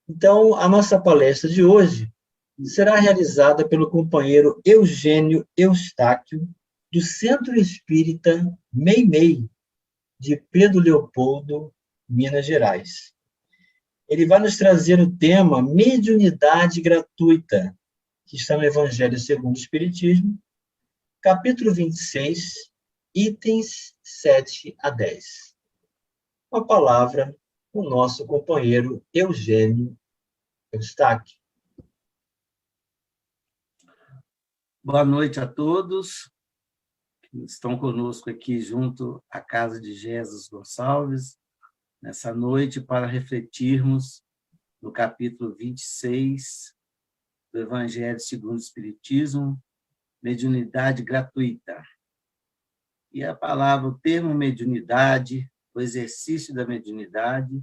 Então, a nossa palestra de hoje será realizada pelo companheiro Eugênio Eustáquio, do Centro Espírita Meimei, de Pedro Leopoldo, Minas Gerais. Ele vai nos trazer o tema mediunidade gratuita, que está no Evangelho segundo o Espiritismo, capítulo 26, itens 7 a 10. Com a palavra, o nosso companheiro Eugênio Eustáquio. Boa noite a todos que estão conosco aqui junto à Casa de Jesus Gonçalves, nessa noite para refletirmos no capítulo 26 do Evangelho segundo o Espiritismo, mediunidade gratuita. E a palavra, o termo mediunidade, o exercício da mediunidade,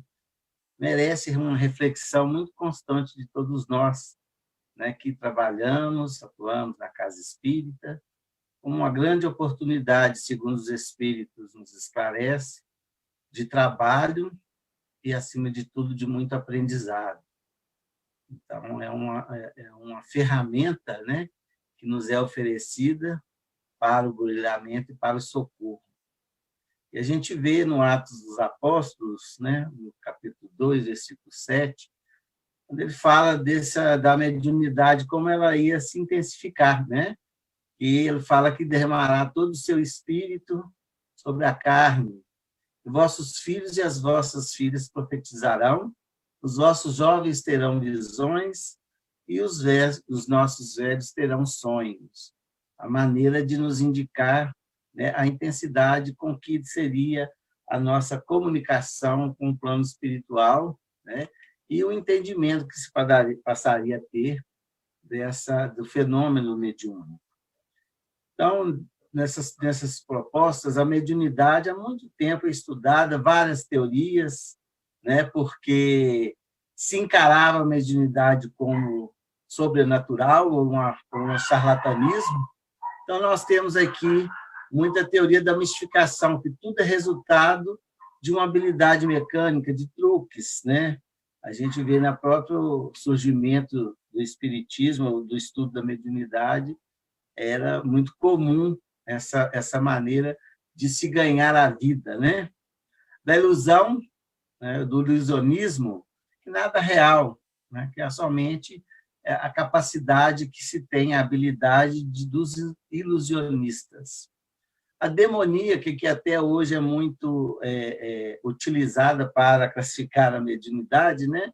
merece uma reflexão muito constante de todos nós, né, que trabalhamos, atuamos na Casa Espírita, como uma grande oportunidade, segundo os Espíritos nos esclarece, de trabalho e, acima de tudo, de muito aprendizado. Então, é uma ferramenta, né, que nos é oferecida para o brilhamento e para o socorro. E a gente vê no Atos dos Apóstolos, né, no capítulo 2, versículo 7, quando ele fala da mediunidade, como ela ia se intensificar, né? E ele fala que derramará todo o seu espírito sobre a carne. E vossos filhos e as vossas filhas profetizarão, os vossos jovens terão visões e os nossos velhos terão sonhos. A maneira de nos indicar, né, a intensidade com que seria a nossa comunicação com o plano espiritual, né, e o entendimento que se passaria a ter do fenômeno mediúnico. Então, nessas propostas, a mediunidade há muito tempo é estudada, várias teorias, né, porque se encarava a mediunidade como sobrenatural ou um charlatanismo. Então, nós temos aqui muita teoria da mistificação, que tudo é resultado de uma habilidade mecânica, de truques, né? A gente vê no próprio surgimento do espiritismo, do estudo da mediunidade, era muito comum essa maneira de se ganhar a vida, né? Da ilusão, né, do ilusionismo, que nada é real, né? Que é somente a capacidade que se tem, a habilidade dos ilusionistas. A demoníaca, que até hoje é muito utilizada para classificar a mediunidade, né?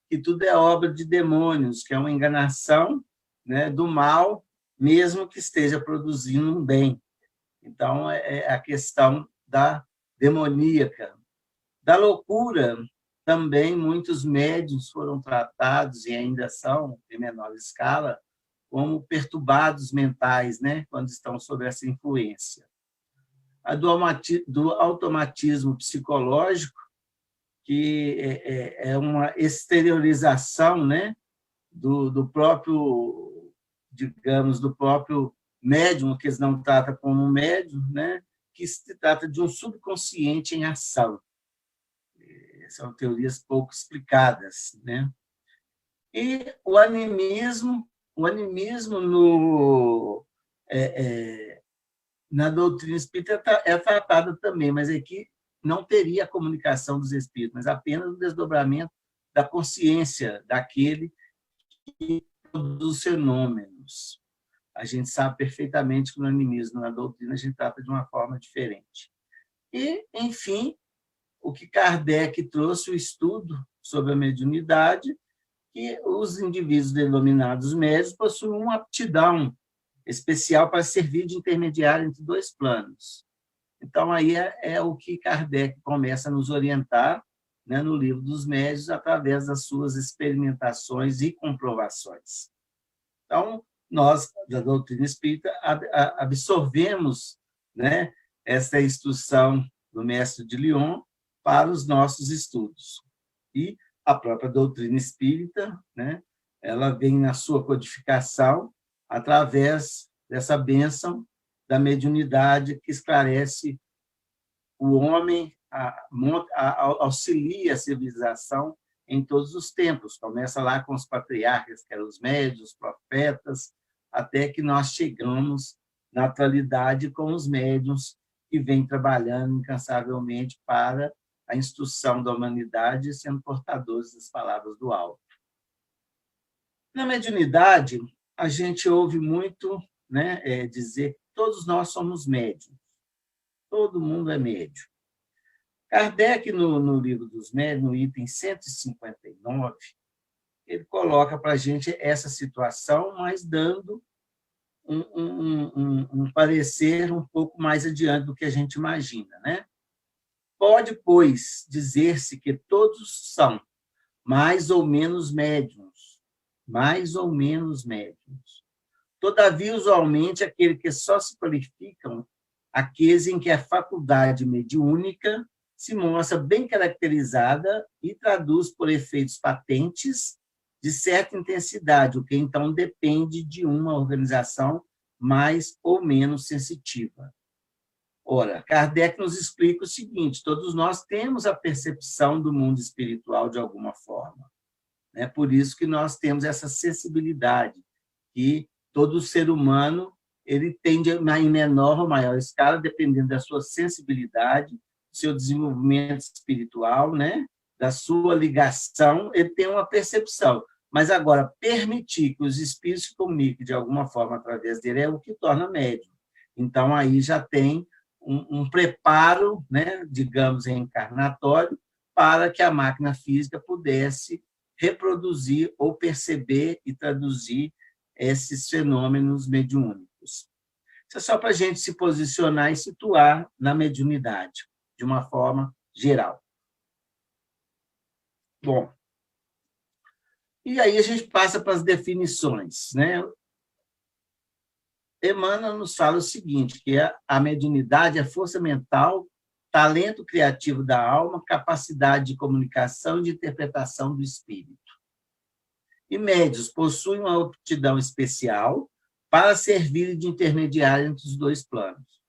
Que tudo é obra de demônios, que é uma enganação, né, do mal, mesmo que esteja produzindo um bem. Então, é a questão da demoníaca. Da loucura, também muitos médiuns foram tratados, e ainda são, em menor escala, como perturbados mentais, né, quando estão sob essa influência. A do automatismo psicológico, que é uma exteriorização, né, do próprio, digamos, do próprio médium, que eles não tratam como médium, né, que se trata de um subconsciente em ação. São teorias pouco explicadas, né? E o animismo na doutrina espírita é tratado também, mas aqui não teria a comunicação dos espíritos, mas apenas o desdobramento da consciência daquele que produz fenômenos. A gente sabe perfeitamente que no animismo, na doutrina, a gente trata de uma forma diferente. E, enfim, o que Kardec trouxe, o estudo sobre a mediunidade, que os indivíduos denominados médios possuem uma aptidão especial para servir de intermediário entre dois planos. Então, aí é o que Kardec começa a nos orientar, né, no livro dos médiuns, através das suas experimentações e comprovações. Então, nós, da doutrina espírita, absorvemos, né, essa instrução do mestre de Lyon para os nossos estudos. E a própria doutrina espírita, né, ela vem na sua codificação através dessa bênção da mediunidade que esclarece o homem, auxilia a civilização em todos os tempos. Começa lá com os patriarcas, que eram os médiuns, os profetas, até que nós chegamos na atualidade com os médiuns que vêm trabalhando incansavelmente para a instrução da humanidade, sendo portadores das palavras do alto. Na mediunidade, a gente ouve muito, né, dizer que todos nós somos médiuns. Todo mundo é médium. Kardec, no livro dos médiuns, no item 159, ele coloca para a gente essa situação, mas dando um parecer um pouco mais adiante do que a gente imagina, né? Pode, pois, dizer-se que todos são mais ou menos médiuns, mais ou menos médiuns. Todavia, usualmente, aqueles que só se qualificam, aqueles em que a faculdade mediúnica se mostra bem caracterizada e traduz por efeitos patentes de certa intensidade, o que então depende de uma organização mais ou menos sensitiva. Ora, Kardec nos explica o seguinte: todos nós temos a percepção do mundo espiritual de alguma forma. É por isso que nós temos essa sensibilidade, que todo ser humano ele tende, em menor ou maior escala, dependendo da sua sensibilidade, do seu desenvolvimento espiritual, né? Da sua ligação, ele tem uma percepção. Mas agora, permitir que os espíritos se comuniquem de alguma forma através dele é o que torna médium. Então, aí já tem um preparo, né, digamos, reencarnatório, para que a máquina física pudesse reproduzir ou perceber e traduzir esses fenômenos mediúnicos. Isso é só para a gente se posicionar e situar na mediunidade, de uma forma geral. Bom, e aí a gente passa para as definições, né? Emmanuel nos fala o seguinte, que a mediunidade é força mental, talento criativo da alma, capacidade de comunicação e de interpretação do espírito. E médiuns possuem uma aptidão especial para servir de intermediário entre os dois planos.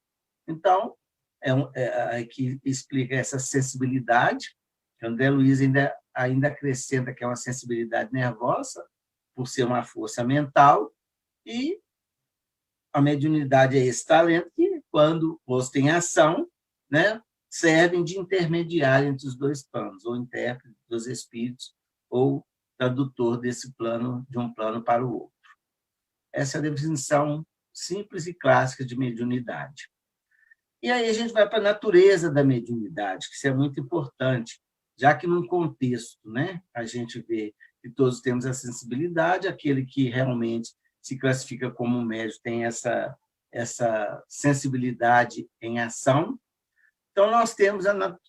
Então, que explica essa sensibilidade, que André Luiz ainda acrescenta que é uma sensibilidade nervosa, por ser uma força mental, e a mediunidade é esse talento que, quando posto em ação, né, servem de intermediário entre os dois planos, ou intérprete dos espíritos, ou tradutor desse plano, de um plano para o outro. Essa é a definição simples e clássica de mediunidade. E aí a gente vai para a natureza da mediunidade, que isso é muito importante, já que num contexto, né, a gente vê que todos temos a sensibilidade, aquele que realmente se classifica como médium tem essa sensibilidade em ação. Então, nós temos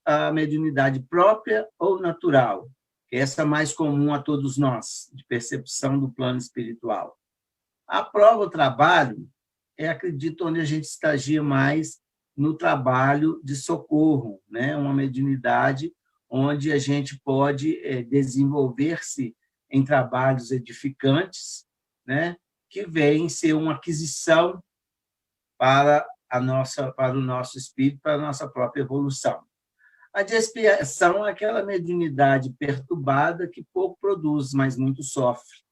a mediunidade própria ou natural, que é essa mais comum a todos nós, de percepção do plano espiritual. A prova, o trabalho, acredito, onde a gente estagia mais no trabalho de socorro, né? Uma mediunidade onde a gente pode desenvolver-se em trabalhos edificantes, né? Que vem ser uma aquisição para o nosso espírito, para a nossa própria evolução. A de expiação é aquela mediunidade perturbada que pouco produz, mas muito sofre.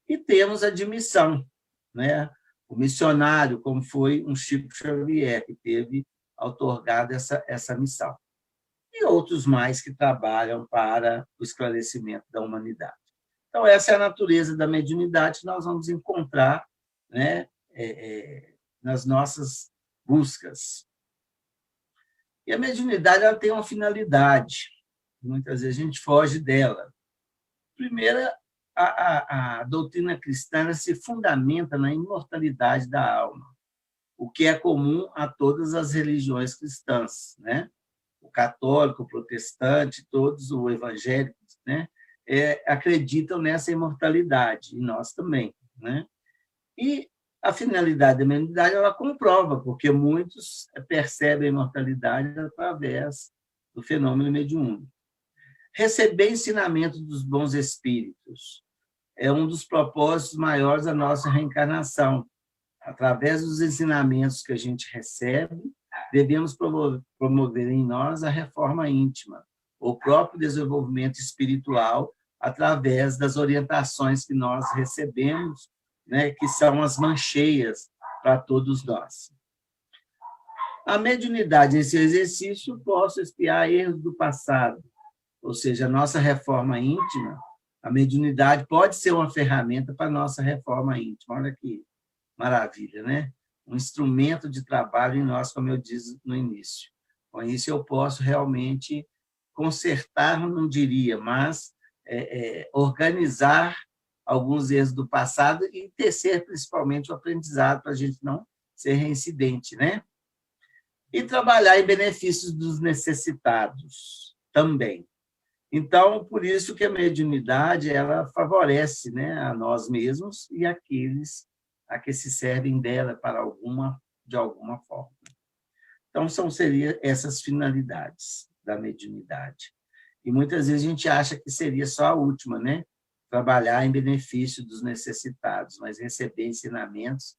E temos a de missão, né? O missionário, como foi um Chico Xavier, que teve outorgado essa missão. E outros mais que trabalham para o esclarecimento da humanidade. Então, essa é a natureza da mediunidade que nós vamos encontrar, né, nas nossas buscas. E a mediunidade ela tem uma finalidade. Muitas vezes a gente foge dela. Primeiro, a doutrina cristã se fundamenta na imortalidade da alma, o que é comum a todas as religiões cristãs, né? O católico, o protestante, todos os evangélicos, né? Acreditam nessa imortalidade, e nós também, né? E a finalidade da mediunidade ela comprova, porque muitos percebem a imortalidade através do fenômeno mediúnico. Receber ensinamento dos bons espíritos é um dos propósitos maiores da nossa reencarnação. Através dos ensinamentos que a gente recebe, devemos promover em nós a reforma íntima, o próprio desenvolvimento espiritual através das orientações que nós recebemos, né, que são as mancheias para todos nós. A mediunidade, nesse exercício, posso espiar erros do passado, ou seja, a nossa reforma íntima. A mediunidade pode ser uma ferramenta para a nossa reforma íntima. Olha que maravilha, né? Um instrumento de trabalho em nós, como eu disse no início. Com isso, eu posso realmente consertar, não diria, mas organizar alguns erros do passado e tecer, principalmente, o aprendizado para a gente não ser reincidente, né? E trabalhar em benefícios dos necessitados também. Então, por isso que a mediunidade ela favorece, né, a nós mesmos e aqueles a que se servem dela de alguma forma. Então, seriam essas finalidades da mediunidade. E muitas vezes a gente acha que seria só a última, né? Trabalhar em benefício dos necessitados, mas receber ensinamentos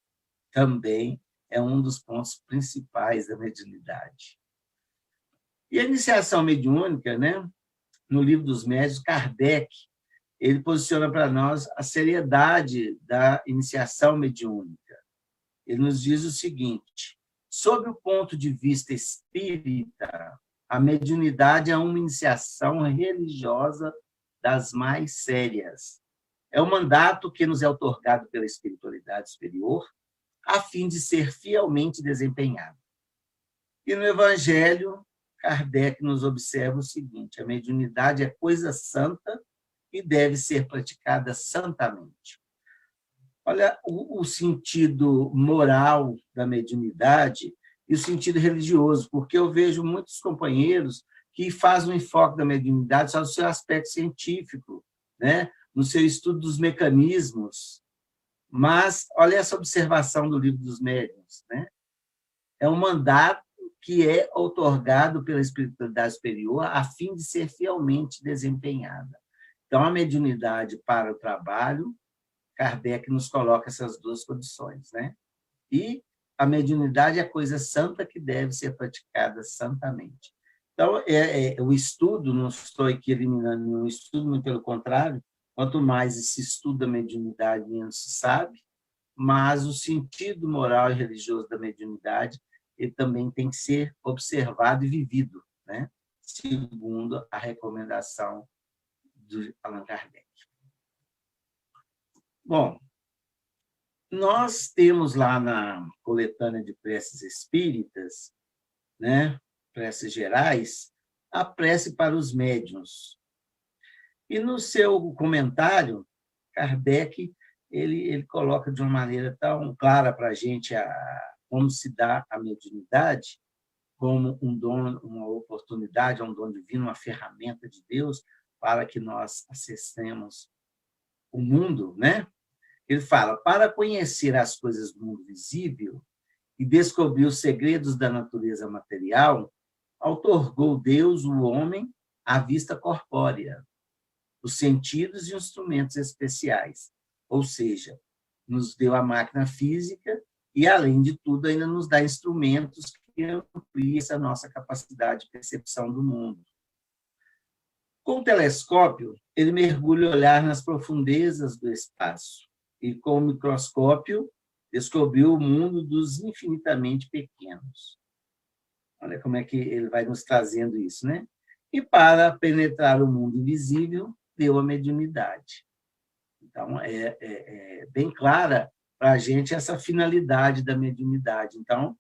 também é um dos pontos principais da mediunidade. E a iniciação mediúnica, né? No Livro dos Médiuns, Kardec, ele posiciona para nós a seriedade da iniciação mediúnica. Ele nos diz o seguinte: sob o ponto de vista espírita, a mediunidade é uma iniciação religiosa das mais sérias. É um mandato que nos é outorgado pela espiritualidade superior, a fim de ser fielmente desempenhado. E no Evangelho, Kardec nos observa o seguinte: a mediunidade é coisa santa e deve ser praticada santamente. Olha o sentido moral da mediunidade e o sentido religioso, porque eu vejo muitos companheiros que fazem um enfoque da mediunidade só no seu aspecto científico, né? No seu estudo dos mecanismos. Mas olha essa observação do Livro dos Médiuns, né? É um mandato que é outorgado pela espiritualidade superior a fim de ser fielmente desempenhada. Então, a mediunidade para o trabalho, Kardec nos coloca essas duas condições, né? E a mediunidade é coisa santa que deve ser praticada santamente. Então, o estudo, não estou aqui eliminando nenhum estudo, muito pelo contrário, quanto mais se estuda a mediunidade, menos se sabe, mas o sentido moral e religioso da mediunidade ele também tem que ser observado e vivido, né? Segundo a recomendação de Allan Kardec. Bom, nós temos lá na coletânea de preces espíritas, né, preces gerais, a prece para os médiuns. E no seu comentário, Kardec ele coloca de uma maneira tão clara para a gente como se dá a mediunidade, como um dom, uma oportunidade, um dom divino, uma ferramenta de Deus para que nós acessemos o mundo, né? Ele fala: para conhecer as coisas do mundo visível e descobrir os segredos da natureza material, outorgou Deus o homem à vista corpórea, os sentidos e instrumentos especiais, ou seja, nos deu a máquina física e, além de tudo, ainda nos dá instrumentos que ampliam essa nossa capacidade de percepção do mundo. Com o telescópio, ele mergulha o olhar nas profundezas do espaço e, com o microscópio, descobriu o mundo dos infinitamente pequenos. Olha como é que ele vai nos trazendo isso, né? E, para penetrar o mundo invisível, deu a mediunidade. Então, é bem clara para a gente essa finalidade da mediunidade. Então,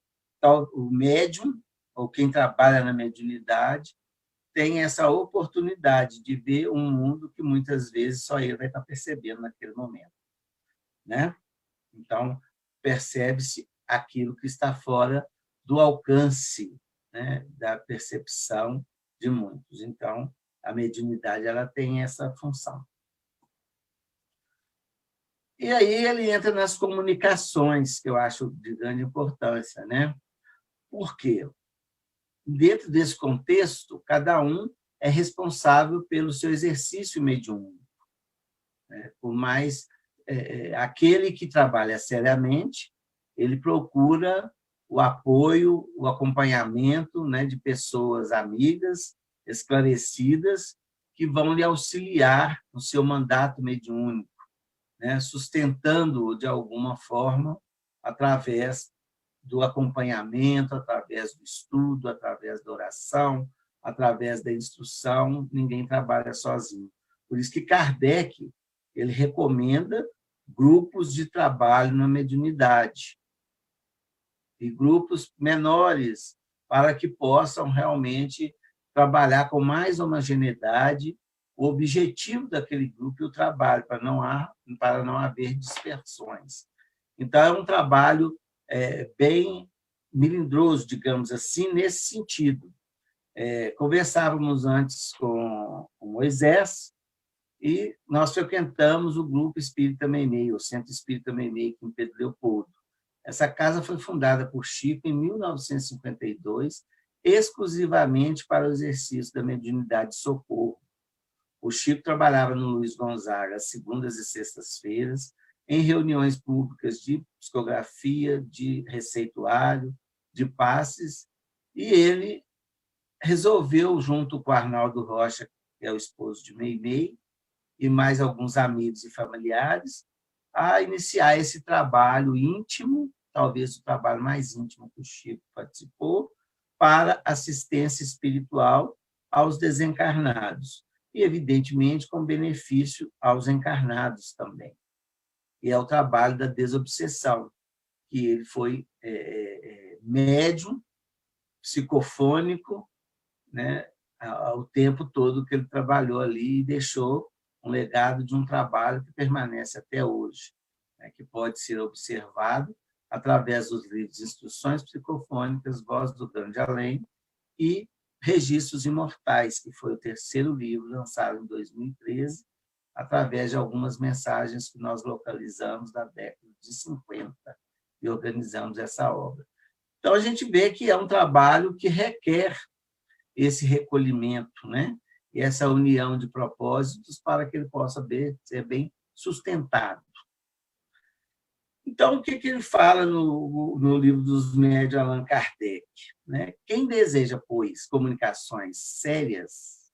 o médium, ou quem trabalha na mediunidade, tem essa oportunidade de ver um mundo que muitas vezes só ele vai estar percebendo naquele momento, né? Então, percebe-se aquilo que está fora do alcance, né, da percepção de muitos. Então, a mediunidade ela tem essa função. E aí ele entra nas comunicações, que eu acho de grande importância, né? Por quê? Dentro desse contexto, cada um é responsável pelo seu exercício mediúnico. Por mais aquele que trabalha seriamente, ele procura o apoio, o acompanhamento, né, de pessoas amigas, esclarecidas que vão lhe auxiliar no seu mandato mediúnico, né? Sustentando-o de alguma forma através do acompanhamento, através do estudo, através da oração, através da instrução. Ninguém trabalha sozinho. Por isso que Kardec ele recomenda grupos de trabalho na mediunidade e grupos menores para que possam realmente trabalhar com mais homogeneidade o objetivo daquele grupo e o trabalho, para não haver dispersões. Então, é um trabalho bem melindroso, digamos assim, nesse sentido. Conversávamos antes com Moisés e nós frequentamos o Grupo Espírita Meimei, o Centro Espírita Meimei, aqui em Pedro Leopoldo. Essa casa foi fundada por Chico em 1952, exclusivamente para o exercício da mediunidade de socorro. O Chico trabalhava no Luiz Gonzaga às segundas e sextas-feiras, em reuniões públicas de psicografia, de receituário, de passes, e ele resolveu, junto com Arnaldo Rocha, que é o esposo de Meimei, e mais alguns amigos e familiares, a iniciar esse trabalho íntimo, talvez o trabalho mais íntimo que o Chico participou, para assistência espiritual aos desencarnados, e, evidentemente, com benefício aos encarnados também. E é o trabalho da desobsessão, que ele foi médium, psicofônico, né, ao tempo todo que ele trabalhou ali e deixou um legado de um trabalho que permanece até hoje, né, que pode ser observado através dos livros de instruções psicofônicas, Voz do Grande Além e Registros Imortais, que foi o terceiro livro lançado em 2013, através de algumas mensagens que nós localizamos da década de 50 e organizamos essa obra. Então, a gente vê que é um trabalho que requer esse recolhimento, né? E essa união de propósitos para que ele possa ser bem sustentado. Então, o que ele fala no livro dos Médiuns, Allan Kardec? Né? Quem deseja, pois, comunicações sérias,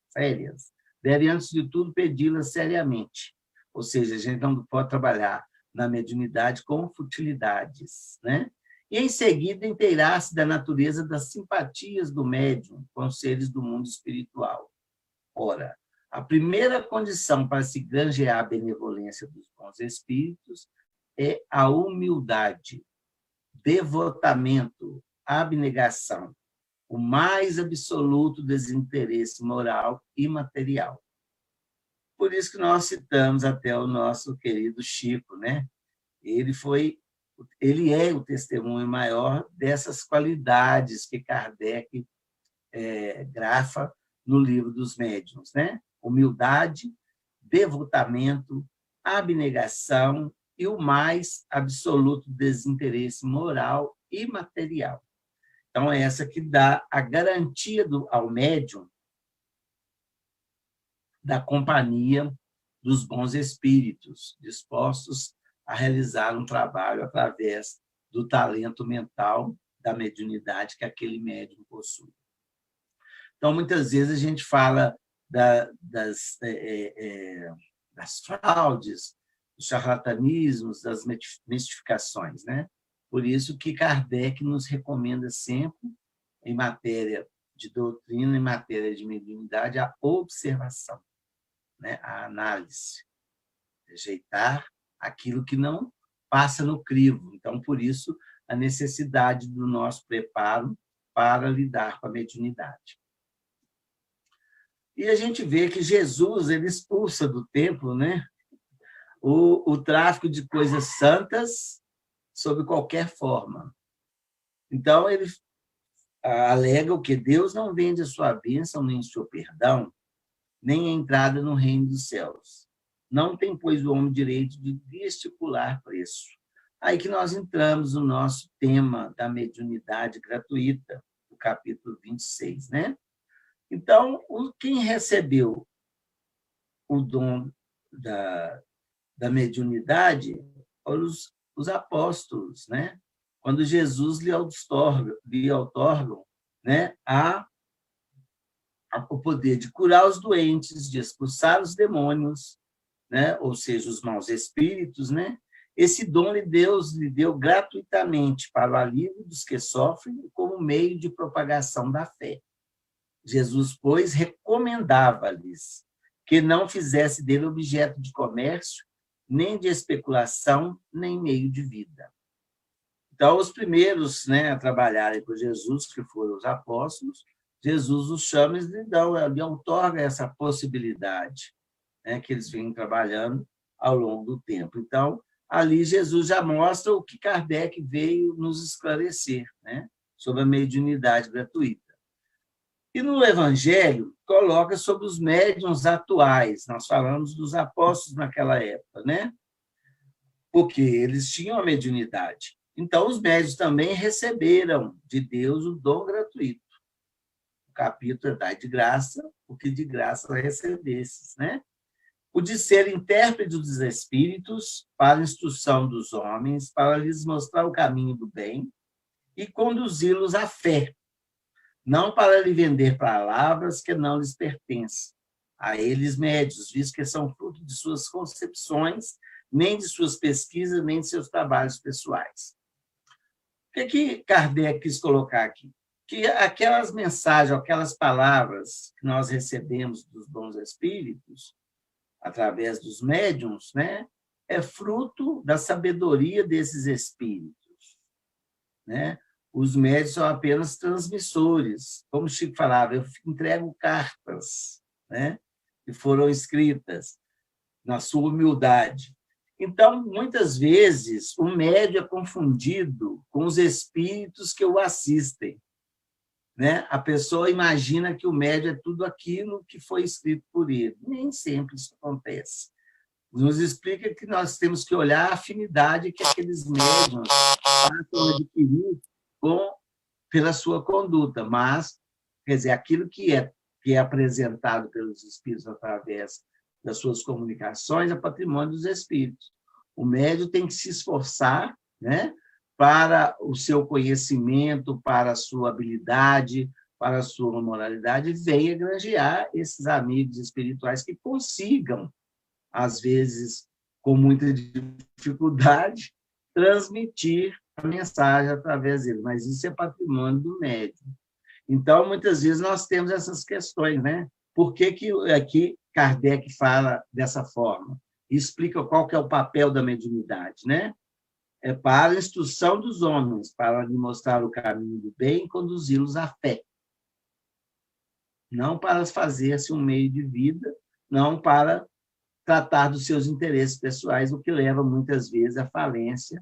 deve, antes de tudo, pedi-las seriamente. Ou seja, a gente não pode trabalhar na mediunidade com futilidades, né? E, em seguida, inteirar-se da natureza das simpatias do médium com os seres do mundo espiritual. Ora, a primeira condição para se granjear a benevolência dos bons espíritos é a humildade, devotamento, abnegação, o mais absoluto desinteresse moral e material. Por isso que nós citamos até o nosso querido Chico, né? Ele é o testemunho maior dessas qualidades que Kardec grafa no livro dos Médiuns, né? Humildade, devotamento, abnegação e o mais absoluto desinteresse moral e material. Então, é essa que dá a garantia ao médium da companhia dos bons espíritos, dispostos a realizar um trabalho através do talento mental, da mediunidade que aquele médium possui. Então, muitas vezes, a gente fala das fraudes, dos charlatanismos, das mistificações, né? Por isso que Kardec nos recomenda sempre, em matéria de doutrina, em matéria de mediunidade, a observação, né? A análise, rejeitar aquilo que não passa no crivo. Então, por isso, a necessidade do nosso preparo para lidar com a mediunidade. E a gente vê que Jesus ele expulsa do templo, né, o tráfico de coisas santas sob qualquer forma. Então, ele alega o que Deus não vende a sua bênção, nem o seu perdão, nem a entrada no reino dos céus. Não tem, pois, o homem direito de estipular preço. Aí que nós entramos no nosso tema da mediunidade gratuita, o capítulo 26, né? Então, quem recebeu o dom da mediunidade foram os apóstolos, né? Quando Jesus lhe outorgam, né, a o poder de curar os doentes, de expulsar os demônios, né? Ou seja, os maus espíritos, né? Esse dom Deus lhe deu gratuitamente para o alívio dos que sofrem, como meio de propagação da fé. Jesus, pois, recomendava-lhes que não fizesse dele objeto de comércio, nem de especulação, nem meio de vida. Então, os primeiros, né, a trabalharem com Jesus, que foram os apóstolos, Jesus os chama e lhe outorga essa possibilidade, né, que eles vêm trabalhando ao longo do tempo. Então, ali Jesus já mostra o que Kardec veio nos esclarecer, né, sobre a mediunidade gratuita. E no Evangelho, coloca sobre os médiuns atuais. Nós falamos dos apóstolos naquela época, né? Porque eles tinham a mediunidade. Então, os médiuns também receberam de Deus o dom gratuito. O capítulo é dar de graça, o que de graça recebesses, né? O de ser intérprete dos espíritos para a instrução dos homens, para lhes mostrar o caminho do bem e conduzi-los à fé, não para lhe vender palavras que não lhes pertencem, a eles médios, visto que são fruto de suas concepções, nem de suas pesquisas, nem de seus trabalhos pessoais. O que Kardec quis colocar aqui? Que aquelas mensagens, aquelas palavras que nós recebemos dos bons espíritos, através dos médiuns, né, é fruto da sabedoria desses espíritos, né? Os médiuns são apenas transmissores. Como o Chico falava, eu entrego cartas, né, que foram escritas na sua humildade. Então, muitas vezes, o médium é confundido com os espíritos que o assistem, né? A pessoa imagina que o médium é tudo aquilo que foi escrito por ele. Nem sempre isso acontece. Nos explica que nós temos que olhar a afinidade que aqueles médiuns passam a adquirir pela sua conduta, mas, quer dizer, aquilo que é apresentado pelos espíritos através das suas comunicações é patrimônio dos espíritos. O médium tem que se esforçar, né, para o seu conhecimento, para a sua habilidade, para a sua moralidade, e venha granjear esses amigos espirituais que consigam, às vezes, com muita dificuldade, transmitir a mensagem através dele, mas isso é patrimônio do médium. Então, muitas vezes, nós temos essas questões, né? Por que aqui Kardec fala dessa forma? E explica qual que é o papel da mediunidade, né? É para a instrução dos homens, para lhe mostrar o caminho do bem e conduzi-los à fé. Não para fazer-se um meio de vida, não para tratar dos seus interesses pessoais, o que leva, muitas vezes, à falência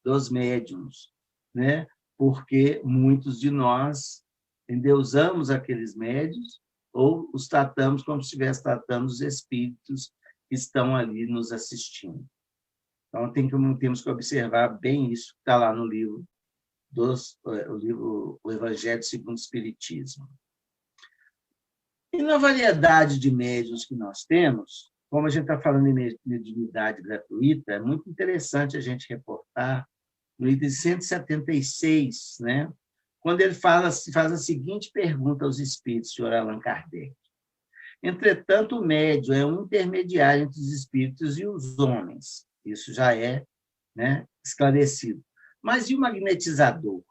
dos médiuns, né? Porque muitos de nós endeusamos aqueles médiuns ou os tratamos como se estivesse tratando os espíritos que estão ali nos assistindo. Então, temos que observar bem isso que está lá no livro, o Evangelho segundo o Espiritismo. E na variedade de médiuns que nós temos, como a gente está falando em mediunidade gratuita, é muito interessante a gente reportar no item 176, né? Quando ele faz a seguinte pergunta aos espíritos, senhor Allan Kardec. Entretanto, o médium é um intermediário entre os espíritos e os homens. Isso já é, né, esclarecido. Mas e o magnetizador?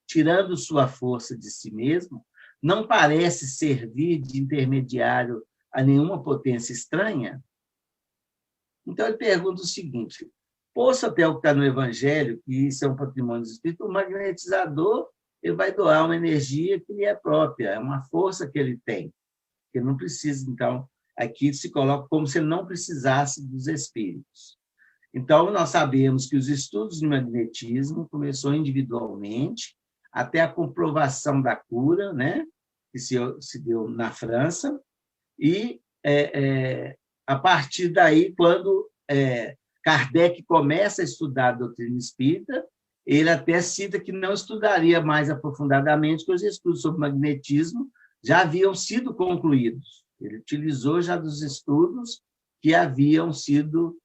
Tirando sua força de si mesmo, não parece servir de intermediário a nenhuma potência estranha? Então, ele pergunta o seguinte, posto até o que está no Evangelho, que isso é um patrimônio do espírito, o magnetizador ele vai doar uma energia que lhe é própria, é uma força que ele tem, que ele não precisa. Então, aqui se coloca como se ele não precisasse dos espíritos. Então, nós sabemos que os estudos de magnetismo começou individualmente, até a comprovação da cura, né, que se deu na França, e a partir daí, quando Kardec começa a estudar a doutrina espírita, ele até cita que não estudaria mais aprofundadamente, porque os estudos sobre magnetismo já haviam sido concluídos. Ele utilizou já dos estudos que haviam sido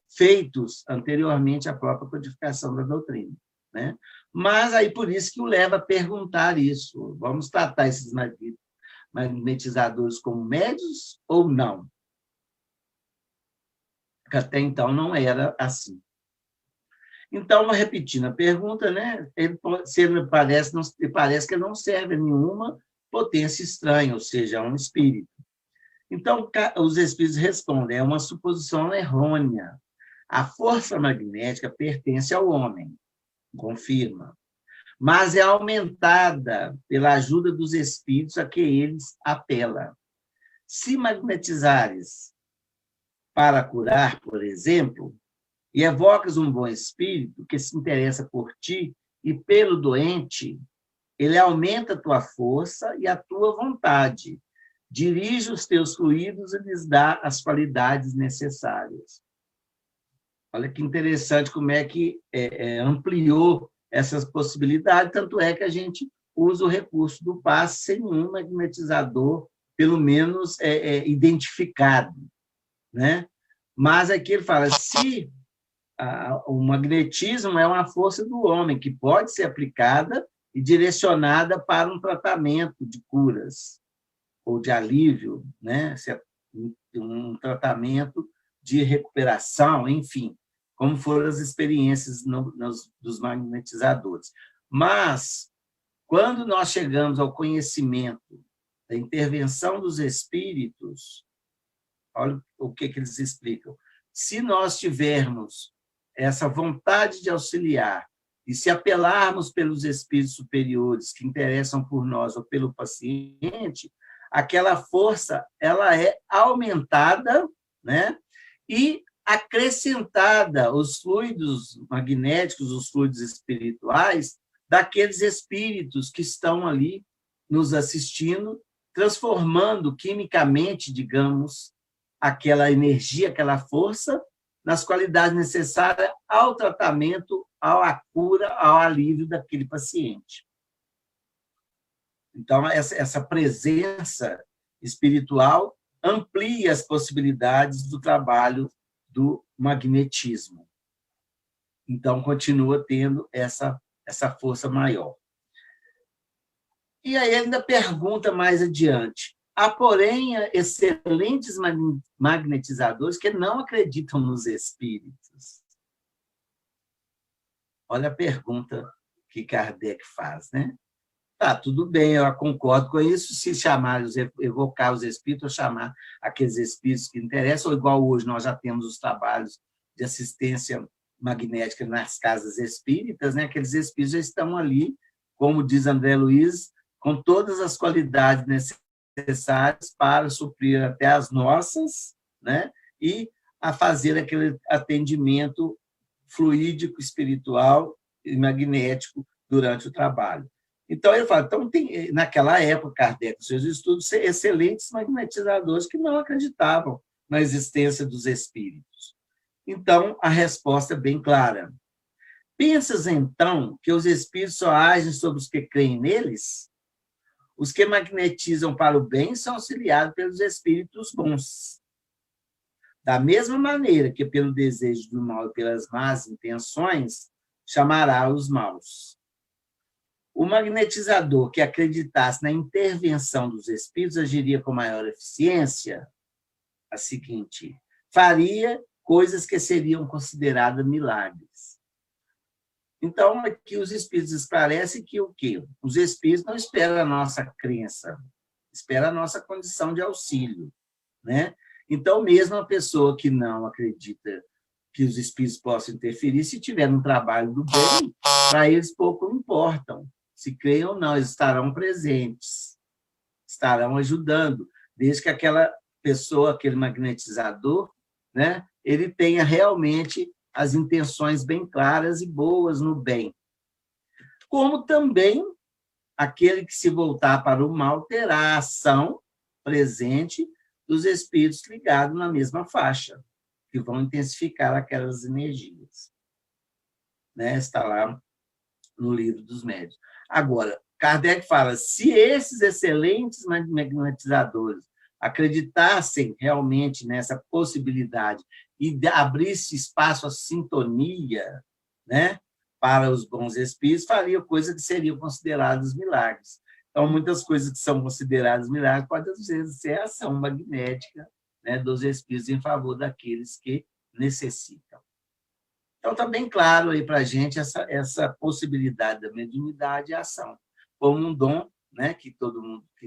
feitos anteriormente à própria codificação da doutrina, né? Mas aí por isso que o leva a perguntar isso. Vamos tratar esses magnetizadores como médios ou não? Porque até então não era assim. Então, repetindo a pergunta, né? Parece que não serve a nenhuma potência estranha, ou seja, a um espírito. Então, os espíritos respondem, é uma suposição errônea. A força magnética pertence ao homem, confirma, mas é aumentada pela ajuda dos espíritos a que eles apelam. Se magnetizares para curar, por exemplo, e evocas um bom espírito que se interessa por ti e pelo doente, ele aumenta a tua força e a tua vontade, dirige os teus fluidos e lhes dá as qualidades necessárias. Olha que interessante como é que ampliou essas possibilidades, tanto é que a gente usa o recurso do passe sem um magnetizador, pelo menos identificado, né? Mas aqui ele fala, se o magnetismo é uma força do homem que pode ser aplicada e direcionada para um tratamento de curas ou de alívio, né? Um tratamento de recuperação, enfim, como foram as experiências dos magnetizadores. Mas, quando nós chegamos ao conhecimento da intervenção dos espíritos, olha o que eles explicam. Se nós tivermos essa vontade de auxiliar e se apelarmos pelos espíritos superiores que interessam por nós ou pelo paciente, aquela força ela é aumentada, né? E acrescentada os fluidos magnéticos, os fluidos espirituais daqueles espíritos que estão ali nos assistindo, transformando quimicamente, digamos, aquela energia, aquela força, nas qualidades necessárias ao tratamento, à cura, ao alívio daquele paciente. Então, essa presença espiritual amplia as possibilidades do trabalho do magnetismo. Então, continua tendo essa força maior. E aí ainda pergunta mais adiante. Há, porém, excelentes magnetizadores que não acreditam nos espíritos. Olha a pergunta que Kardec faz, né? Tá, tudo bem, eu concordo com isso, se evocar os espíritos, ou chamar aqueles espíritos que interessam, ou igual hoje nós já temos os trabalhos de assistência magnética nas casas espíritas, né? Aqueles espíritos já estão ali, como diz André Luiz, com todas as qualidades necessárias para suprir até as nossas, né? E a fazer aquele atendimento fluídico, espiritual e magnético durante o trabalho. Então, ele fala, naquela época, Kardec, seus estudos, excelentes magnetizadores que não acreditavam na existência dos espíritos. Então, a resposta é bem clara. Pensas, então, que os espíritos só agem sobre os que creem neles? Os que magnetizam para o bem são auxiliados pelos espíritos bons. Da mesma maneira que, pelo desejo do mal e pelas más intenções, chamará os maus. O magnetizador que acreditasse na intervenção dos espíritos agiria com maior eficiência? A seguinte, faria coisas que seriam consideradas milagres. Então, aqui os espíritos esclarecem que o quê? Os espíritos não esperam a nossa crença, esperam a nossa condição de auxílio, né? Então, mesmo a pessoa que não acredita que os espíritos possam interferir, se tiver um trabalho do bem, para eles pouco importam. Se creem ou não, eles estarão presentes, estarão ajudando, desde que aquela pessoa, aquele magnetizador, né, ele tenha realmente as intenções bem claras e boas no bem. Como também aquele que se voltar para o mal terá a ação presente dos espíritos ligados na mesma faixa, que vão intensificar aquelas energias. Né? Está lá no Livro dos Médiuns. Agora, Kardec fala, se esses excelentes magnetizadores acreditassem realmente nessa possibilidade e abrisse espaço à sintonia, né, para os bons espíritos, fariam coisas que seriam consideradas milagres. Então, muitas coisas que são consideradas milagres podem, às vezes, ser a ação magnética, né, dos espíritos em favor daqueles que necessitam. Então, está bem claro aí para a gente essa possibilidade da mediunidade e ação, como um dom, né, que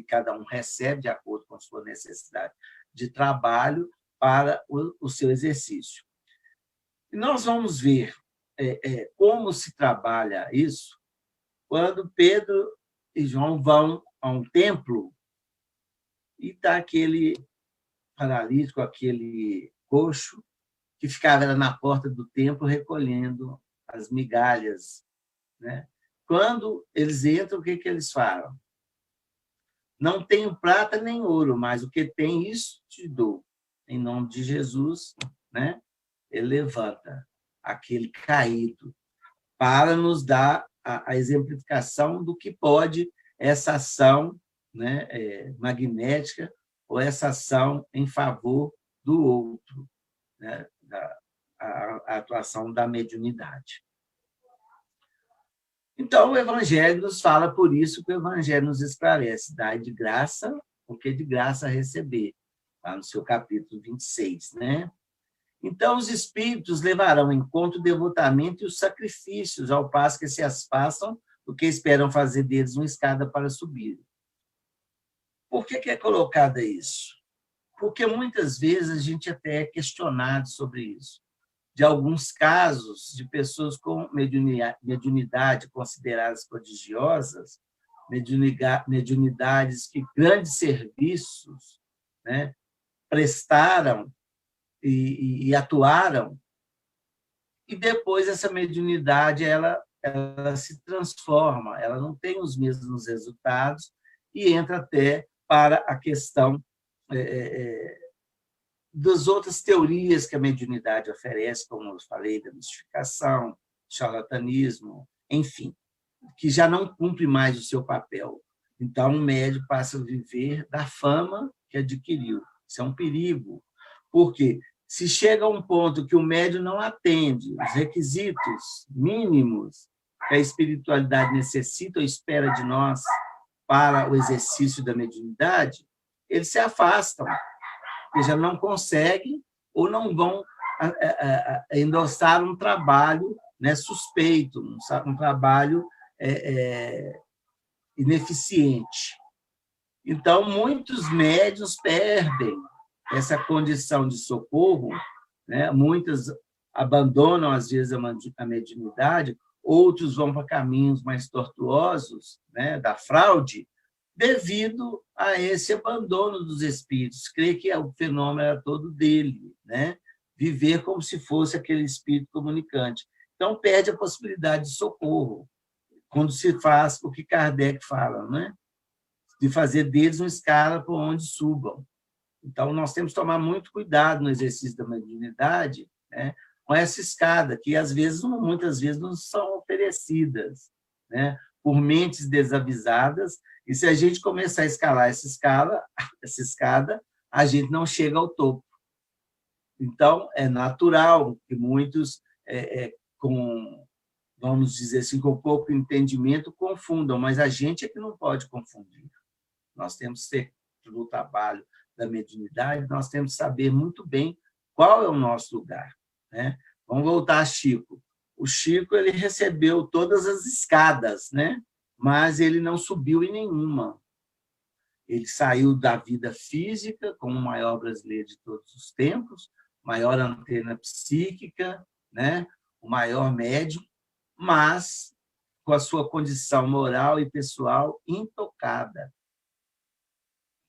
cada um recebe de acordo com a sua necessidade de trabalho para o seu exercício. E nós vamos ver como se trabalha isso quando Pedro e João vão a um templo e está aquele paralítico, aquele coxo, que ficava na porta do templo recolhendo as migalhas, né? Quando eles entram, o que eles falam? Não tenho prata nem ouro, mas o que tem, isso te dou. Em nome de Jesus, né? Ele levanta aquele caído para nos dar a exemplificação do que pode essa ação, né, magnética ou essa ação em favor do outro, né, a atuação da mediunidade. Então, o Evangelho nos fala, por isso que o Evangelho nos esclarece, dai de graça, porque de graça receber, lá no seu capítulo 26, né? Então, os espíritos levarão em conta o devotamento e os sacrifícios, ao passo que se afastam do que esperam fazer deles uma escada para subir. Por que é colocado isso? Porque muitas vezes a gente até é questionado sobre isso. De alguns casos de pessoas com mediunidade consideradas prodigiosas, mediunidades que grandes serviços, né, prestaram e atuaram, e depois essa mediunidade ela se transforma, ela não tem os mesmos resultados e entra até para a questão das outras teorias que a mediunidade oferece, como eu falei, da mistificação, charlatanismo, enfim, que já não cumpre mais o seu papel. Então, o médium passa a viver da fama que adquiriu. Isso é um perigo, porque se chega a um ponto que o médium não atende os requisitos mínimos que a espiritualidade necessita ou espera de nós para o exercício da mediunidade, eles se afastam, porque já não conseguem ou não vão endossar um trabalho, né, suspeito, um trabalho ineficiente. Então, muitos médiuns perdem essa condição de socorro, né? Muitos abandonam, às vezes, a mediunidade, outros vão para caminhos mais tortuosos, né, da fraude, devido a esse abandono dos espíritos, crer que o fenômeno era todo dele, né? Viver como se fosse aquele espírito comunicante. Então, perde a possibilidade de socorro, quando se faz o que Kardec fala, né? De fazer deles uma escala por onde subam. Então, nós temos que tomar muito cuidado no exercício da mediunidade, né, com essa escada, que muitas vezes não são oferecidas, né, por mentes desavisadas, e se a gente começar a escalar essa escada, a gente não chega ao topo. Então, é natural que muitos, vamos dizer assim, com pouco entendimento, confundam, mas a gente é que não pode confundir. Nós temos que ter, no trabalho da mediunidade, nós temos que saber muito bem qual é o nosso lugar, né? Vamos voltar a Chico. O Chico, ele recebeu todas as escadas, né? Mas ele não subiu em nenhuma. Ele saiu da vida física como o maior brasileiro de todos os tempos, maior antena psíquica, né? O maior médium, mas com a sua condição moral e pessoal intocada,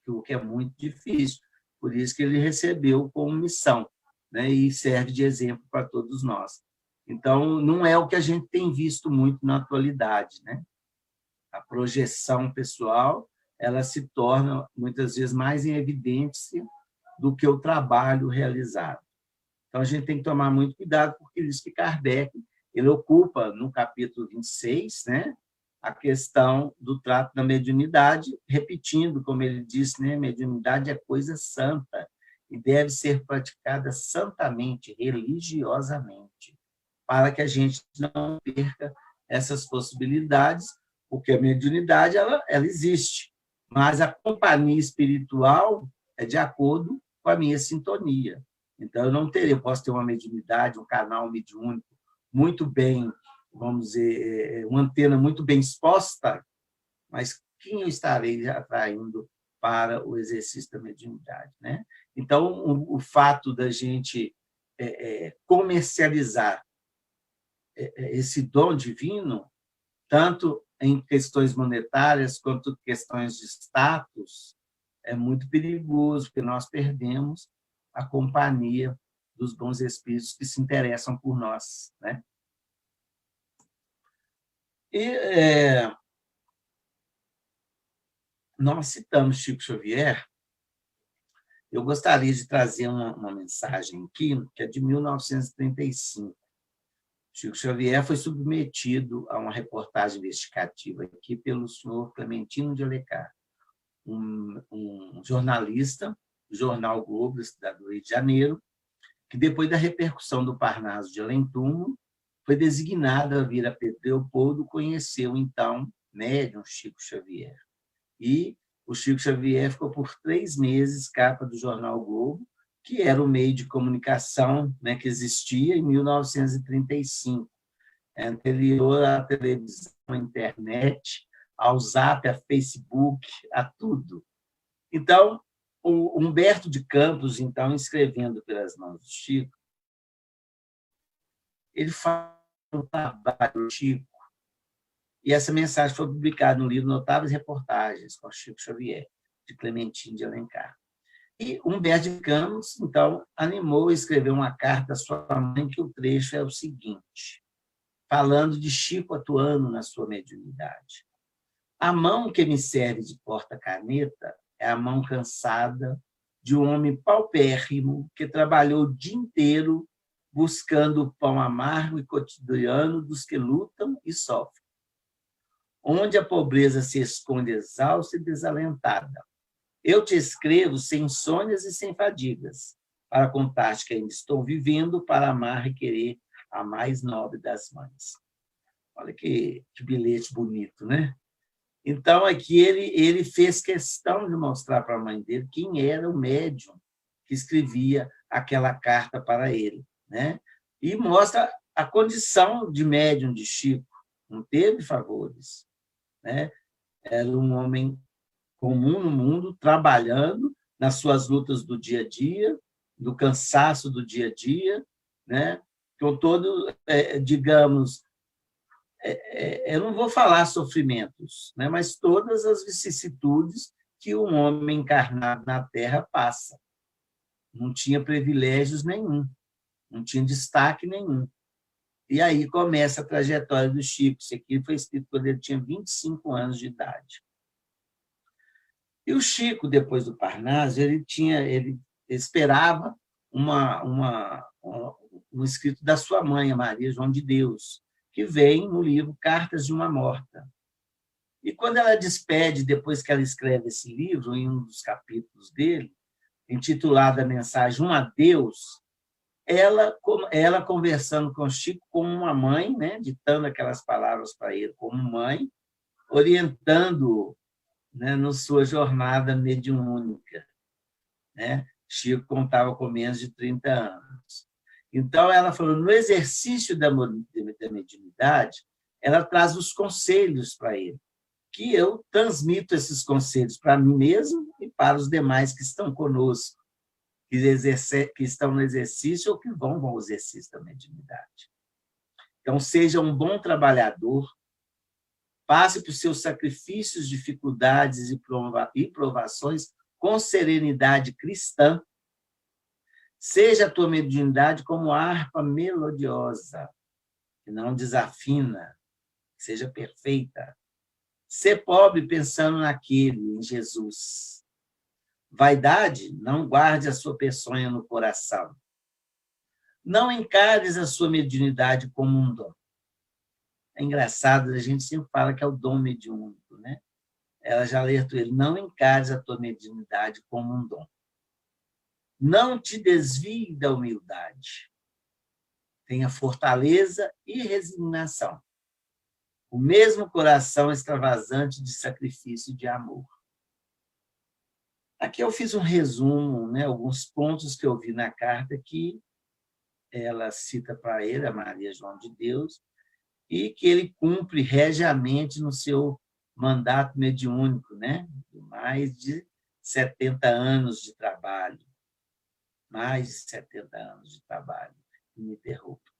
o que é muito difícil. Por isso que ele recebeu como missão, né? E serve de exemplo para todos nós. Então, não é o que a gente tem visto muito na atualidade, né? A projeção pessoal, ela se torna, muitas vezes, mais em evidência do que o trabalho realizado. Então, a gente tem que tomar muito cuidado, porque diz que Kardec, ele ocupa, no capítulo 26, né, a questão do trato da mediunidade, repetindo, como ele disse, né, mediunidade é coisa santa e deve ser praticada santamente, religiosamente, para que a gente não perca essas possibilidades, porque a mediunidade ela existe, mas a companhia espiritual é de acordo com a minha sintonia. Então, eu posso ter uma mediunidade, um canal mediúnico muito bem, vamos dizer, uma antena muito bem exposta, mas quem eu estarei atraindo para o exercício da mediunidade, né? Então, o fato da gente comercializar esse dom divino, tanto em questões monetárias quanto questões de status, é muito perigoso, porque nós perdemos a companhia dos bons espíritos que se interessam por nós, né? E nós citamos Chico Xavier. Eu gostaria de trazer uma mensagem aqui, que é de 1935. Chico Xavier foi submetido a uma reportagem investigativa aqui pelo senhor Clementino de Alencar, um jornalista do jornal o Globo, da cidade do Rio de Janeiro, que depois da repercussão do Parnaso de Além-Túmulo, foi designado a vir a Pedro Leopoldo conhecer o então médium Chico Xavier. E o Chico Xavier ficou por 3 meses capa do jornal o Globo, que era o meio de comunicação, né, que existia em 1935, anterior à televisão, à internet, ao Zap, a Facebook, a tudo. Então, o Humberto de Campos, então, escrevendo pelas mãos do Chico, ele fala do trabalho do Chico, e essa mensagem foi publicada no livro Notáveis Reportagens com Chico Xavier, de Clementino de Alencar. E Humberto de Campos, então, animou a escrever uma carta à sua mãe, que o trecho é o seguinte, falando de Chico atuando na sua mediunidade. A mão que me serve de porta-caneta é a mão cansada de um homem paupérrimo que trabalhou o dia inteiro buscando o pão amargo e cotidiano dos que lutam e sofrem, onde a pobreza se esconde exausta e desalentada. Eu te escrevo sem insônias e sem fadigas, para contar-te que ainda estou vivendo para amar e querer a mais nobre das mães. Olha que bilhete bonito, né? Então, aqui ele fez questão de mostrar para a mãe dele quem era o médium que escrevia aquela carta para ele, né? E mostra a condição de médium de Chico. Não teve favores, né? Era um homem comum no mundo, trabalhando nas suas lutas do dia a dia, do cansaço do dia a dia, né? Com todo, digamos, eu não vou falar sofrimentos, né? Mas todas as vicissitudes que um homem encarnado na Terra passa. Não tinha privilégios nenhum, não tinha destaque nenhum. E aí começa a trajetória do Chico. Isso aqui foi escrito quando ele tinha 25 anos de idade. E o Chico, depois do Parnaso, ele esperava um escrito da sua mãe, a Maria João de Deus, que vem no livro Cartas de uma Morta. E quando ela despede, depois que ela escreve esse livro, em um dos capítulos dele, intitulado A Mensagem, Um Adeus, ela conversando com o Chico como uma mãe, né, ditando aquelas palavras para ele como mãe, orientando-o, né, na sua jornada mediúnica, né? Chico contava com menos de 30 anos. Então, ela falou, no exercício da mediunidade, ela traz os conselhos para ele, que eu transmito esses conselhos para mim mesmo e para os demais que estão conosco, que estão no exercício ou que vão ao exercício da mediunidade. Então, seja um bom trabalhador, passe por seus sacrifícios, dificuldades e provações com serenidade cristã. Seja a tua mediunidade como harpa melodiosa, que não desafina, que seja perfeita. Sê pobre pensando naquele, em Jesus. Vaidade, não guarde a sua peçonha no coração. Não encares a sua mediunidade como um dom. É engraçado, a gente sempre fala que é o dom mediúnico, né? Ela já alertou ele, não encares a tua mediunidade como um dom. Não te desvie da humildade. Tenha fortaleza e resignação. o mesmo coração extravasante de sacrifício e de amor. Aqui eu fiz um resumo, né, alguns pontos que eu vi na carta que ela cita para ele, a Maria João de Deus, e que ele cumpre regiamente no seu mandato mediúnico, né, de mais de 70 anos de trabalho, mais de 70 anos de trabalho ininterrupto.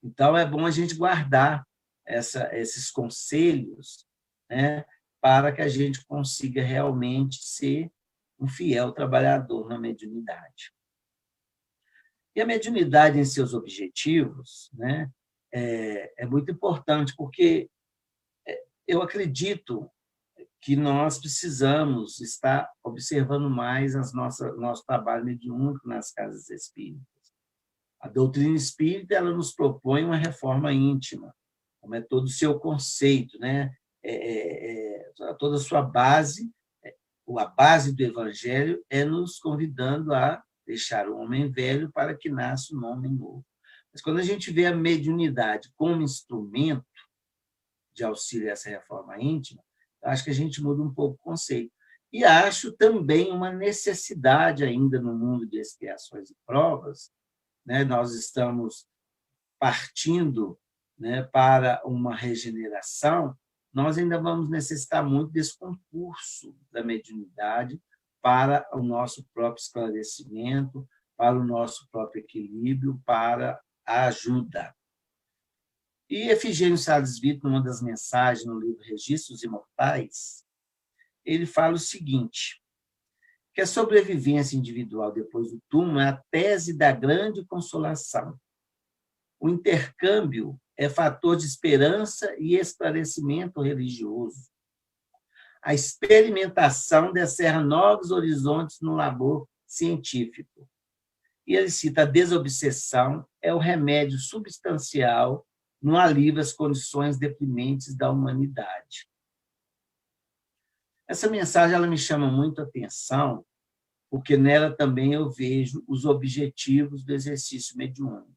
Então, é bom a gente guardar esses conselhos, né, para que a gente consiga realmente ser um fiel trabalhador na mediunidade. E a mediunidade em seus objetivos, né, é muito importante, porque eu acredito que nós precisamos estar observando mais nosso trabalho mediúnico nas casas espíritas. A doutrina espírita ela nos propõe uma reforma íntima, como é todo o seu conceito, né? Toda a sua base, a base do Evangelho é nos convidando a deixar o homem velho para que nasça um homem novo. Mas quando a gente vê a mediunidade como instrumento de auxílio a essa reforma íntima, acho que a gente muda um pouco o conceito. E acho também uma necessidade ainda no mundo de expiações e provas, né? Nós estamos partindo, né, para uma regeneração, nós ainda vamos necessitar muito desse concurso da mediunidade para o nosso próprio esclarecimento, para o nosso próprio equilíbrio, para a ajuda. E Efigênio Sales Brito, numa das mensagens no livro Registros Imortais, ele fala o seguinte, que a sobrevivência individual depois do túmulo é a tese da grande consolação. O intercâmbio é fator de esperança e esclarecimento religioso. A experimentação descerra novos horizontes no labor científico. E ele cita a desobsessão é o remédio substancial no alívio às condições deprimentes da humanidade. Essa mensagem ela me chama muito a atenção, porque nela também eu vejo os objetivos do exercício mediúnico.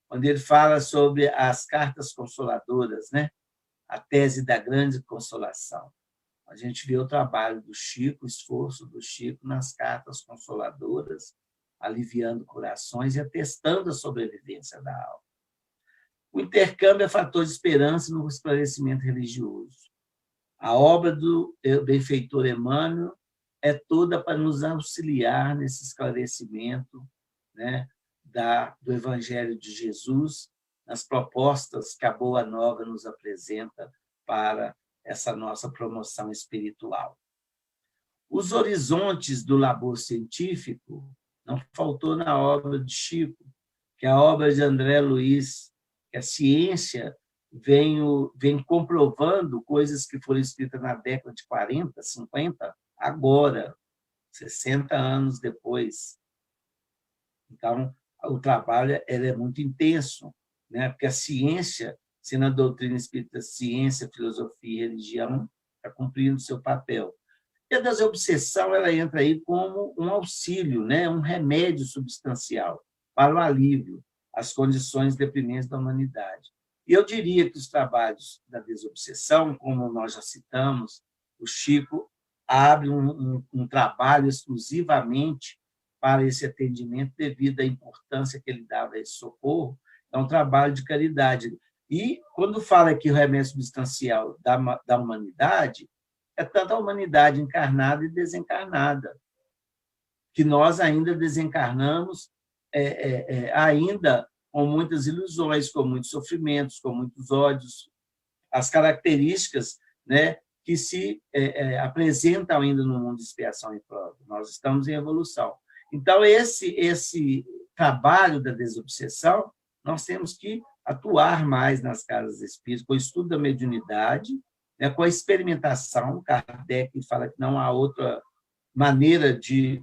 Quando ele fala sobre as cartas consoladoras, né? A tese da grande consolação. A gente vê o trabalho do Chico, o esforço do Chico nas cartas consoladoras, aliviando corações e atestando a sobrevivência da alma. O intercâmbio é fator de esperança no esclarecimento religioso. A obra do benfeitor Emmanuel é toda para nos auxiliar nesse esclarecimento, né, do Evangelho de Jesus, nas propostas que a Boa Nova nos apresenta para essa nossa promoção espiritual. Os horizontes do labor científico não faltou na obra de Chico, que é a obra de André Luiz, que a ciência vem comprovando coisas que foram escritas na década de 40, 50, agora, 60 anos depois. Então, o trabalho é muito intenso, né? Porque a ciência, sendo a doutrina espírita ciência, filosofia e religião, está cumprindo seu papel. E a desobsessão ela entra aí como um auxílio, né? Um remédio substancial para o alívio às condições deprimentes da humanidade. E eu diria que os trabalhos da desobsessão, como nós já citamos, o Chico abre um trabalho exclusivamente para esse atendimento devido à importância que ele dava a esse socorro. É um trabalho de caridade. E, quando fala aqui o remédio substancial da humanidade, é tanto a humanidade encarnada e desencarnada, que nós ainda desencarnamos ainda com muitas ilusões, com muitos sofrimentos, com muitos ódios, as características, né, que se apresentam ainda no mundo de expiação e prova. Nós estamos em evolução. Então, esse trabalho da desobsessão, nós temos que atuar mais nas casas espíritas, com o estudo da mediunidade, né, com a experimentação. Kardec fala que não há outra maneira de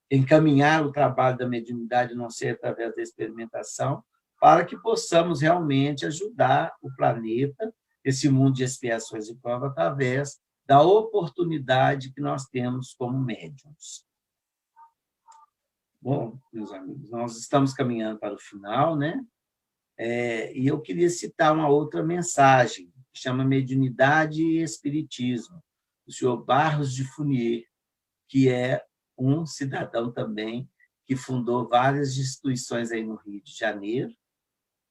encaminhar o trabalho da mediunidade, não ser através da experimentação, para que possamos realmente ajudar o planeta, esse mundo de expiações e provas, através da oportunidade que nós temos como médiuns. Bom, meus amigos, nós estamos caminhando para o final, né? E eu queria citar uma outra mensagem, que chama Mediunidade e Espiritismo, do senhor Barros de Fournier, que é um cidadão também que fundou várias instituições aí no Rio de Janeiro,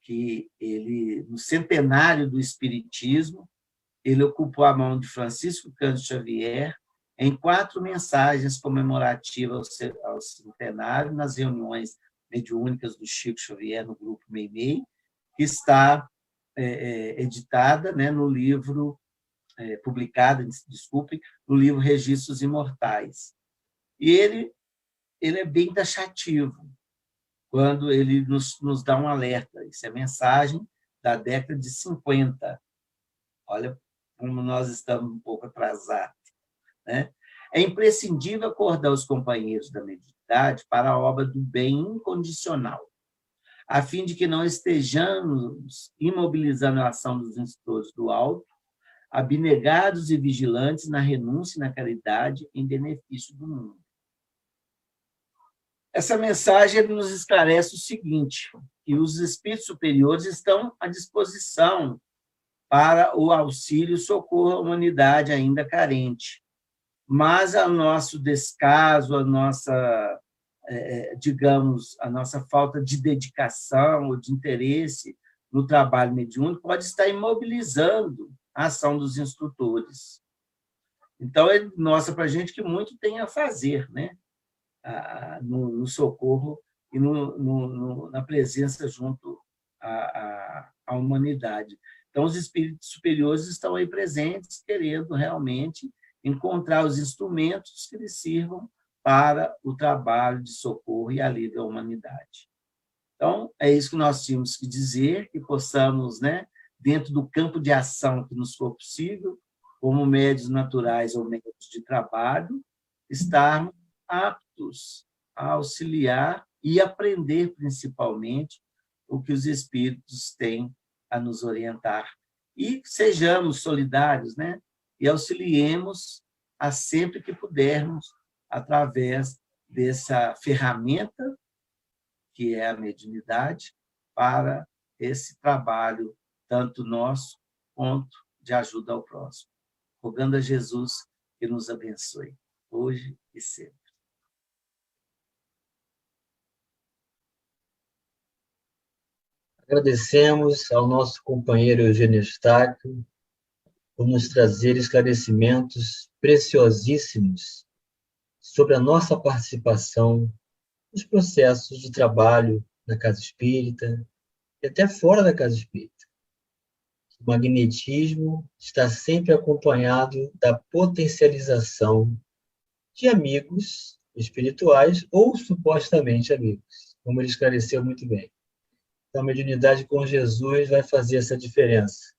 que ele, no centenário do Espiritismo, ele ocupou a mão de Francisco Cândido Xavier em 4 mensagens comemorativas ao centenário, nas reuniões mediúnicas do Chico Xavier, no grupo Meimei, que está editada, né, no livro, publicada, desculpe, no livro Registros Imortais. E ele é bem taxativo, quando ele nos dá um alerta. Isso é mensagem da década de 50. Olha como nós estamos um pouco atrasados, né? É imprescindível acordar os companheiros da mediunidade para a obra do bem incondicional, a fim de que não estejamos imobilizando a ação dos instrutores do alto, abnegados e vigilantes na renúncia e na caridade em benefício do mundo. Essa mensagem nos esclarece o seguinte, que os espíritos superiores estão à disposição para o auxílio e socorro à humanidade ainda carente. Mas o nosso descaso, a nossa, digamos, a nossa falta de dedicação ou de interesse no trabalho mediúnico pode estar imobilizando a ação dos instrutores. Então, ele mostra para a gente que muito tem a fazer, né? No socorro e na presença junto à humanidade. Então, os espíritos superiores estão aí presentes, querendo realmente encontrar os instrumentos que lhes sirvam para o trabalho de socorro e alívio à humanidade. Então, é isso que nós tínhamos que dizer, que possamos, né, dentro do campo de ação que nos for possível, como médios naturais ou médios de trabalho, estarmos aptos a auxiliar e aprender, principalmente, o que os espíritos têm a nos orientar. E sejamos solidários, né? E auxiliemos a sempre que pudermos, através dessa ferramenta, que é a mediunidade, para esse trabalho, tanto nosso quanto de ajuda ao próximo. Rogando a Jesus que nos abençoe, hoje e sempre. Agradecemos ao nosso companheiro Eugênio Eustáquio por nos trazer esclarecimentos preciosíssimos sobre a nossa participação nos processos de trabalho na Casa Espírita e até fora da Casa Espírita. O magnetismo está sempre acompanhado da potencialização de amigos espirituais ou supostamente amigos, como ele esclareceu muito bem. Então, a mediunidade com Jesus vai fazer essa diferença.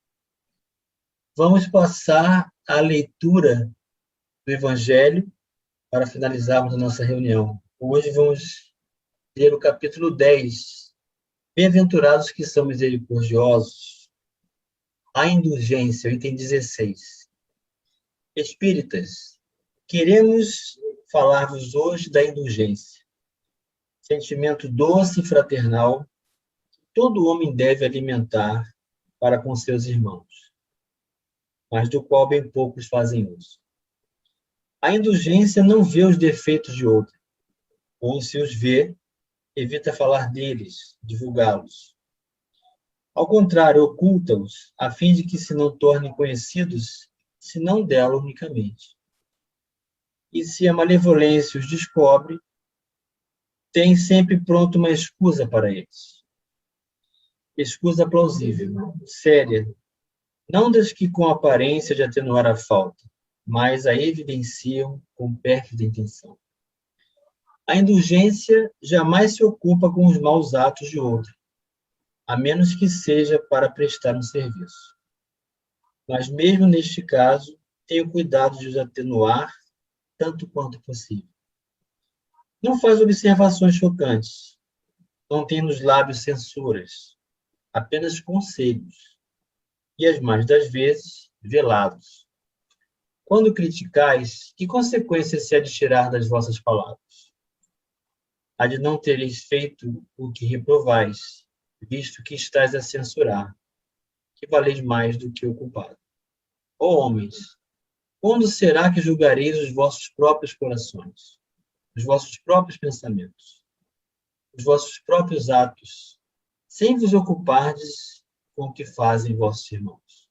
Vamos passar à leitura do Evangelho para finalizarmos a nossa reunião. Hoje vamos ler o capítulo 10. Bem-aventurados que são misericordiosos. A indulgência, item 16. Espíritas, queremos falar-vos hoje da indulgência. Sentimento doce e fraternal que todo homem deve alimentar para com seus irmãos, mas do qual bem poucos fazem uso. A indulgência não vê os defeitos de outro, ou se os vê, evita falar deles, divulgá-los. Ao contrário, oculta-os, a fim de que se não tornem conhecidos, senão dela unicamente. E se a malevolência os descobre, tem sempre pronto uma escusa para eles. Escusa plausível, séria, não das que com aparência de atenuar a falta, mas a evidenciam com pérfida intenção. A indulgência jamais se ocupa com os maus atos de outro, a menos que seja para prestar um serviço. Mas mesmo neste caso, tenha cuidado de os atenuar tanto quanto possível. Não faz observações chocantes, não tem nos lábios censuras, apenas conselhos, e as mais das vezes, velados. Quando criticais, que consequências se há de tirar das vossas palavras? Há de não tereis feito o que reprovais, visto que estás a censurar, que valeis mais do que o culpado. Ó homens, quando será que julgareis os vossos próprios corações, os vossos próprios pensamentos, os vossos próprios atos, sem vos ocupardes com o que fazem vossos irmãos?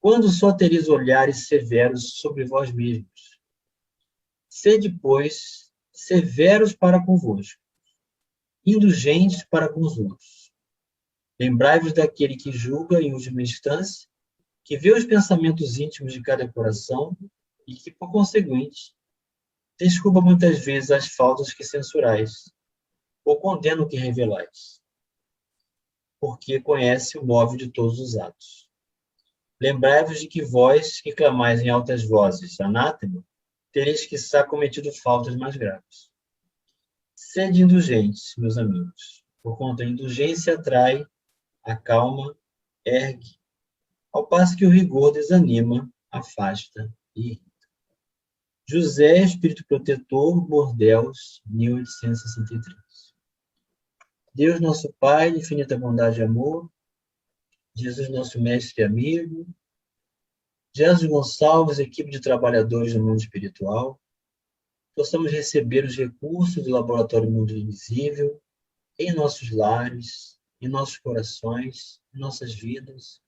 Quando só tereis olhares severos sobre vós mesmos? Sede, pois, severos para convosco, indulgentes para com os outros. Lembrai-vos daquele que julga em última instância, que vê os pensamentos íntimos de cada coração e que, por conseguinte, desculpa muitas vezes as faltas que censurais, ou condena o que revelais, porque conhece o móvel de todos os atos. Lembrai-vos de que vós, que clamais em altas vozes, anátema, tereis quiçá cometido faltas mais graves. Sede indulgentes, meus amigos, porquanto a indulgência atrai, acalma, ergue, ao passo que o rigor desanima, afasta e irrita. José, Espírito Protetor, Bordeaux, 1863. Deus, nosso Pai, de infinita bondade e amor, Jesus, nosso mestre e amigo, Jesus Gonçalves, equipe de trabalhadores do mundo espiritual, possamos receber os recursos do Laboratório Mundo Invisível em nossos lares, em nossos corações, em nossas vidas,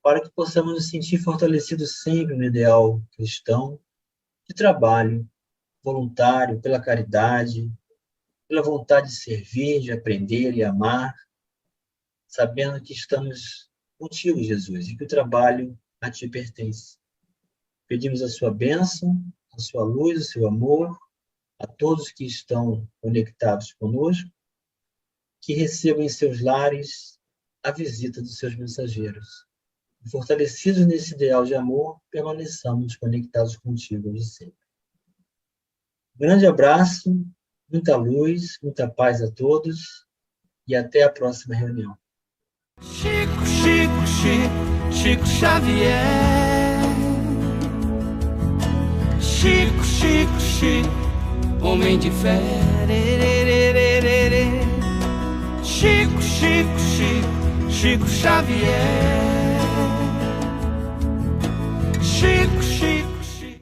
para que possamos nos sentir fortalecidos sempre no ideal cristão, de trabalho, voluntário, pela caridade, pela vontade de servir, de aprender e amar, sabendo que estamos contigo, Jesus, e que o trabalho a ti pertence. Pedimos a sua bênção, a sua luz, o seu amor, a todos que estão conectados conosco, que recebam em seus lares a visita dos seus mensageiros. E fortalecidos nesse ideal de amor, permaneçamos conectados contigo hoje e sempre. Grande abraço, muita luz, muita paz a todos e até a próxima reunião. Chico, Chico, Chico, Chico Xavier. Chico, Chico, Chico, homem de fé. Chico, Chico, Chico, Chico Xavier.